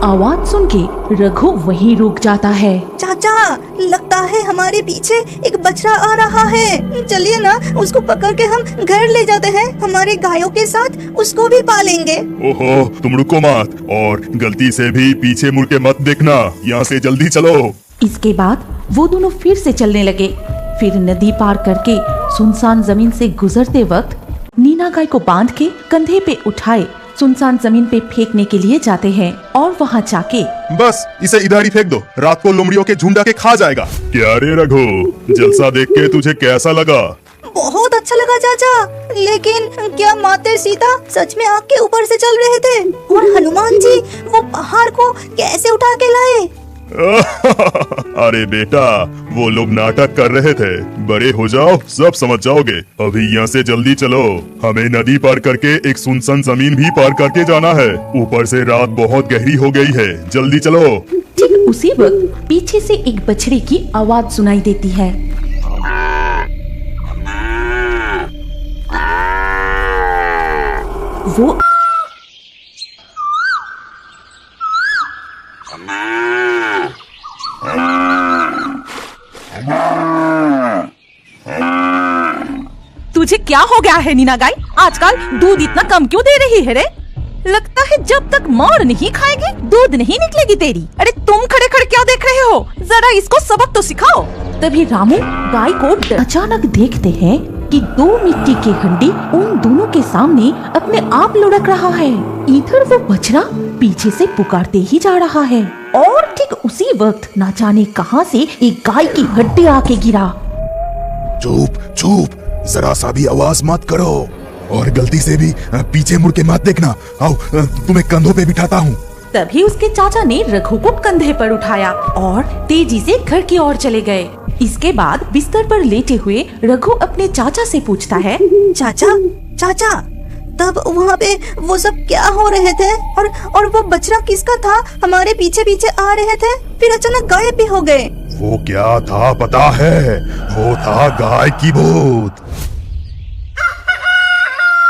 आवाज सुन के रघु वहीं रुक जाता है। चाचा, लगता है हमारे पीछे एक बछड़ा आ रहा है। चलिए ना, उसको पकड़ के हम घर ले जाते हैं। हमारे गायों के साथ उसको भी पालेंगे। ओहो, तुम रुको मत और गलती से भी पीछे मुड़ के मत देखना। यहाँ से जल्दी चलो। इसके बाद वो दोनों फिर से चलने लगे। फिर नदी पार करके सुनसान जमीन से गुजरते वक्त नीना गाय को बांध के कंधे पे उठाए सुनसान जमीन पे फेंकने के लिए जाते हैं और वहाँ जाके बस इसे इधर ही फेंक दो, रात को लोमड़ियों के झुंड के खा जाएगा। क्या रे रघु, जलसा देख के तुझे कैसा लगा? बहुत अच्छा लगा चाचा, लेकिन क्या माता सीता सच में आग के ऊपर से चल रहे थे? और हनुमान जी वो पहाड़ को कैसे उठा के लाए? अरे बेटा, वो लोग नाटक कर रहे थे। बड़े हो जाओ, सब समझ जाओगे। अभी यहाँ से जल्दी चलो, हमें नदी पार करके एक सुनसान जमीन भी पार करके जाना है। ऊपर से रात बहुत गहरी हो गई है, जल्दी चलो। ठीक उसी वक्त पीछे से एक बछड़े की आवाज सुनाई देती है। वो तुझे क्या हो गया है नीना गाय? आजकल दूध इतना कम क्यों दे रही है रे? लगता है जब तक मार नहीं खाएगी दूध नहीं निकलेगी तेरी। अरे तुम खड़े खड़े क्या देख रहे हो? जरा इसको सबक तो सिखाओ। तभी रामू गाय को अचानक देखते हैं कि दो मिट्टी की हंडी उन दोनों के सामने अपने आप लुढ़क रहा है। इधर वो बछड़ा पीछे से पुकारते ही जा रहा है और ठीक उसी वक्त ना जाने कहां से एक गाय की हड्डी आके गिरा। चुप चुप, जरा सा भी आवाज मत करो और गलती से भी पीछे मुड़ के मत देखना। आओ, तुम्हें कंधों पे बिठाता हूँ। तभी उसके चाचा ने रघु को कंधे पर उठाया और तेजी से घर की ओर चले गए। इसके बाद बिस्तर पर लेटे हुए रघु अपने चाचा से पूछता है, चाचा चाचा, तब वहाँ पे वो सब क्या हो रहे थे? और वो बछड़ा किसका था? हमारे पीछे पीछे आ रहे थे, फिर अचानक गायब भी हो गए। वो क्या था पता है? वो था गाय की भूत।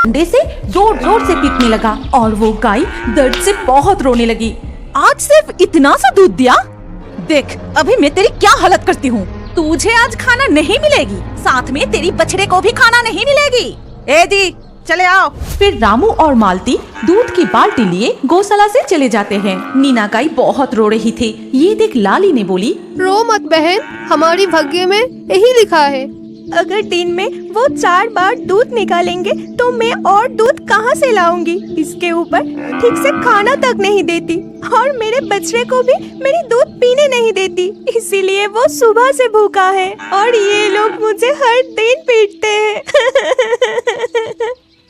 डंडे से जोर जोर से पीटने लगा और वो गाय दर्द से बहुत रोने लगी। आज सिर्फ इतना सा दूध दिया? देख अभी मैं तेरी क्या हालत करती हूँ। तुझे आज खाना नहीं मिलेगी, साथ में तेरी बछड़े को भी खाना नहीं मिलेगी। ए दी, चले आओ। फिर रामू और मालती दूध की बाल्टी लिए गौशाला से चले जाते हैं। नीना गाय बहुत रो रही थी। ये देख लाली ने बोली, रो मत बहन, हमारी भाग्य में यही लिखा है। अगर दिन में वो 4 बार दूध निकालेंगे तो मैं और दूध कहाँ से लाऊंगी? इसके ऊपर ठीक से खाना तक नहीं देती और मेरे बछड़े को भी मेरी दूध पीने नहीं देती, इसीलिए वो सुबह से भूखा है और ये लोग मुझे हर दिन पीटते हैं।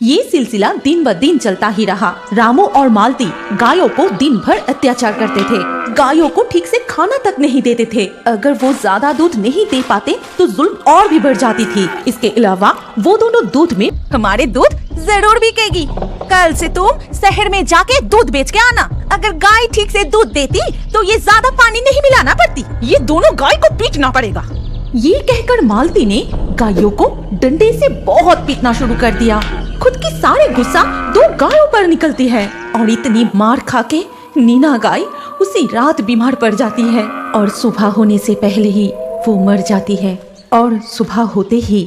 ये सिलसिला दिन ब दिन चलता ही रहा। रामू और मालती गायों को दिन भर अत्याचार करते थे। गायों को ठीक से खाना तक नहीं देते थे। अगर वो ज्यादा दूध नहीं दे पाते तो जुल्म और भी बढ़ जाती थी। इसके अलावा वो दोनों दूध में हमारे दूध जरूर बिकेगी। कल से तुम शहर में जाके दूध बेच के आना। अगर गाय ठीक से दूध देती तो ये ज्यादा पानी नहीं मिलाना पड़ती। ये दोनों गाय को पीटना पड़ेगा। ये कहकर मालती ने गायों को डंडे से बहुत पीटना शुरू कर दिया। खुद की सारी गुस्सा दो गायों पर निकलती है और इतनी मार खा के नीना गाय उसी रात बीमार पड़ जाती है और सुबह होने से पहले ही वो मर जाती है। और सुबह होते ही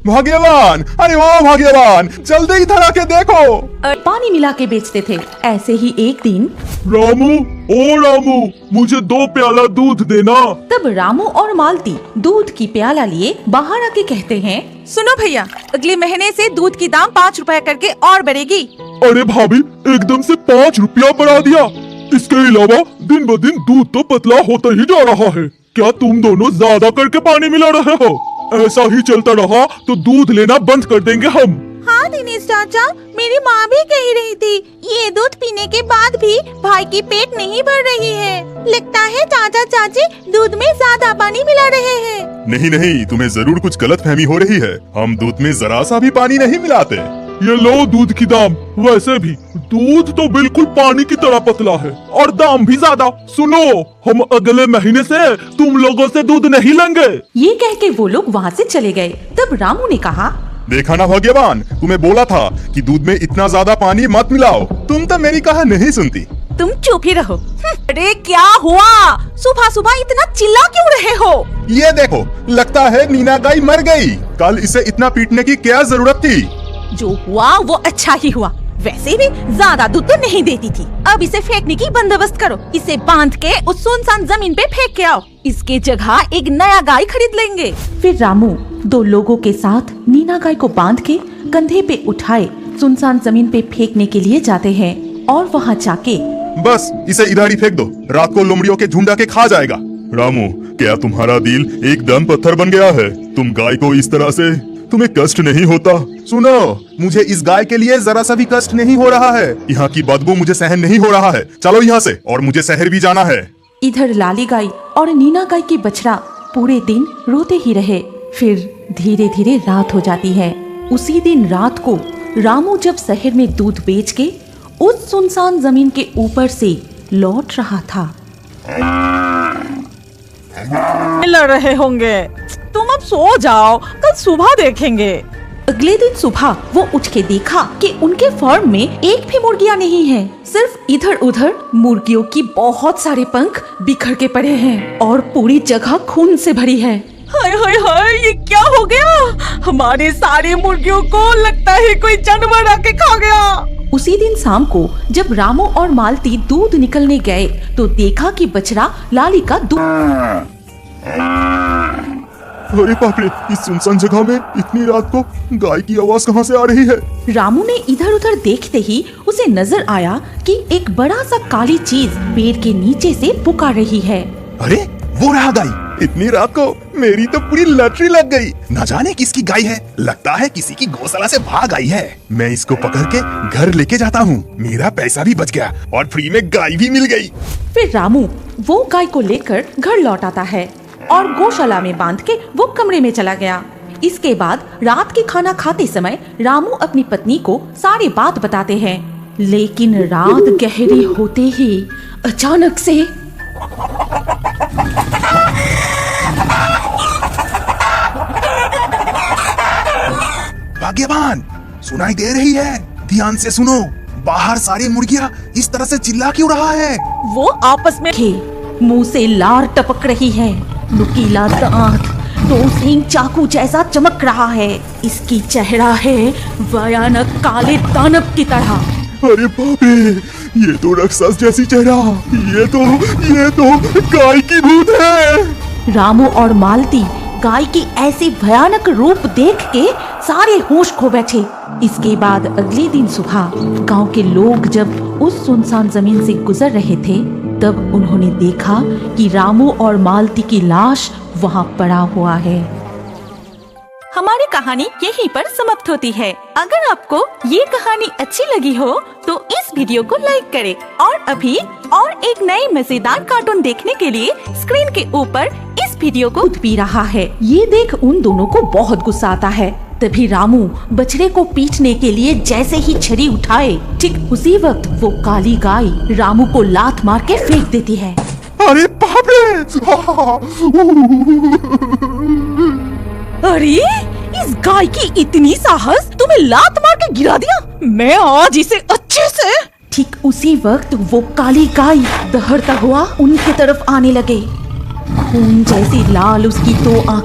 भाग्यवान, अरे ओ भाग्यवान, जल्दी इधर आके देखो। पानी मिला के बेचते थे। ऐसे ही एक दिन रामू, ओ रामू, मुझे 2 प्याला दूध देना। तब रामू और मालती दूध की प्याला लिए बाहर आके कहते हैं, सुनो भैया, अगले महीने से दूध की दाम 5 रुपए करके और बढ़ेगी। अरे भाभी, एकदम से 5 रुपया बढ़ा दिया। इसके अलावा दिन ब दिन दूध तो पतला होता ही जा रहा है। क्या तुम दोनों ज्यादा करके पानी मिला रहे हो? ऐसा ही चलता रहा तो दूध लेना बंद कर देंगे हम। हाँ दिनेश चाचा, मेरी माँ भी कह रही थी ये दूध पीने के बाद भी भाई की पेट नहीं भर रही है। लगता है चाचा चाची दूध में ज्यादा पानी मिला रहे हैं। नहीं नहीं, तुम्हें जरूर कुछ गलतफहमी हो रही है। हम दूध में जरा सा भी पानी नहीं मिलाते। ये लो दूध की दाम। वैसे भी दूध तो बिल्कुल पानी की तरह पतला है और दाम भी ज्यादा। सुनो, हम अगले महीने से तुम लोगों से दूध नहीं लेंगे। ये कह के वो लोग वहाँ से चले गए। तब रामू ने कहा, देखा ना भाग्यवान, तुम्हें बोला था कि दूध में इतना ज्यादा पानी मत मिलाओ। तुम तो मेरी कहा नहीं सुनती। तुम चुप ही रहो। अरे क्या हुआ? सुबह सुबह इतना चिल्ला क्यों रहे हो? ये देखो, लगता है नीना गाय मर गई। कल इसे इतना पीटने की क्या जरूरत थी? जो हुआ वो अच्छा ही हुआ। वैसे भी ज्यादा दूध तो नहीं देती थी। अब इसे फेंकने की बंदोबस्त करो। इसे बांध के उस सुनसान जमीन पे फेंक के आओ। इसके जगह एक नया गाय खरीद लेंगे। फिर रामू 2 लोगों के साथ नीना गाय को बांध के कंधे पे उठाए सुनसान जमीन पे फेंकने के लिए जाते हैं और वहाँ जाके बस इसे इधर ही फेंक दो, रात को लोमड़ियों के झुंड आके खा जाएगा। रामू, क्या तुम्हारा दिल एकदम पत्थर बन गया है? तुम गाय को इस तरह से, तुम्हें कष्ट नहीं होता? सुनो, मुझे इस गाय के लिए जरा सा भी कष्ट नहीं हो रहा है। यहाँ की बदबू मुझे सहन नहीं हो रहा है। चलो यहाँ से, और मुझे शहर भी जाना है। इधर लाली गाय और नीना गाय की बछड़ा पूरे दिन रोते ही रहे। फिर धीरे धीरे रात हो जाती है। उसी दिन रात को रामू जब शहर में दूध बेच के उस सुनसान जमीन के ऊपर से लौट रहा था। लड़ रहे होंगे, तुम अब सो जाओ, कल सुबह देखेंगे। अगले दिन सुबह वो उठ के देखा कि उनके फार्म में एक भी मुर्गियां नहीं है। सिर्फ इधर उधर मुर्गियों की बहुत सारे पंख बिखर के पड़े हैं और पूरी जगह खून से भरी है। हाय हाय हाय, ये क्या हो गया? हमारे सारे मुर्गियों को लगता है कोई जानवर आके खा गया। उसी दिन शाम को जब रामू और मालती दूध निकलने गए तो देखा कि बछड़ा लाली का दूध। अरे बाप रे, इस सुनसान जगह में इतनी रात को गाय की आवाज कहाँ से आ रही है? रामू ने इधर उधर देखते ही उसे नजर आया कि एक बड़ा सा काली चीज पेड़ के नीचे से पुकार रही है। अरे वो रहा गाय। इतनी रात को मेरी तो पूरी लॉटरी लग गई। न जाने किसकी गाय है, लगता है किसी की गौशाला से भाग आई है। मैं इसको पकड़ के घर लेके जाता हूँ। मेरा पैसा भी बच गया और फ्री में गाय भी मिल गई। फिर रामू वो गाय को लेकर घर लौट आता है और गौशाला में बांध के वो कमरे में चला गया। इसके बाद रात के खाना खाते समय रामू अपनी पत्नी को सारी बात बताते हैं। लेकिन रात गहरी होते ही अचानक से भाग्यवान, सुनाई दे रही है? ध्यान से सुनो। बाहर सारी मुर्गियाँ इस तरह से चिल्ला क्यों रहा है? वो आपस में मुंह से लार टपक रही है। नुकीला दांत 2 सींग चाकू जैसा चमक रहा है। इसकी चेहरा है भयानक काले दानव की तरह। अरे बाप रे, ये तो राक्षस जैसी चेहरा। ये तो गाय की भूत है। रामू और मालती गाय की ऐसे भयानक रूप देख के सारे होश खो बैठे। इसके बाद अगले दिन सुबह गांव के लोग जब उस सुनसान जमीन से गुजर रहे थे तब उन्होंने देखा कि रामू और मालती की लाश वहां पड़ा हुआ है। हमारी कहानी यहीं पर समाप्त होती है। अगर आपको ये कहानी अच्छी लगी हो तो इस वीडियो को लाइक करें और अभी और एक नई मजेदार कार्टून देखने के लिए स्क्रीन के ऊपर इस वीडियो को दूध पी रहा है। ये देख उन दोनों को बहुत गुस्सा आता है। तभी रामू बछड़े को पीटने के लिए जैसे ही छड़ी उठाए, ठीक उसी वक्त वो काली गाय रामू को लात मार के फेंक देती है। अरे बाप रे! अरे इस गाय की इतनी साहस, तुम्हें लात मार के गिरा दिया। मैं आज इसे अच्छे से। ठीक उसी वक्त वो काली गाय दहड़ता हुआ उनकी तरफ आने लगे। खून जैसी लाल उसकी 2 आंखें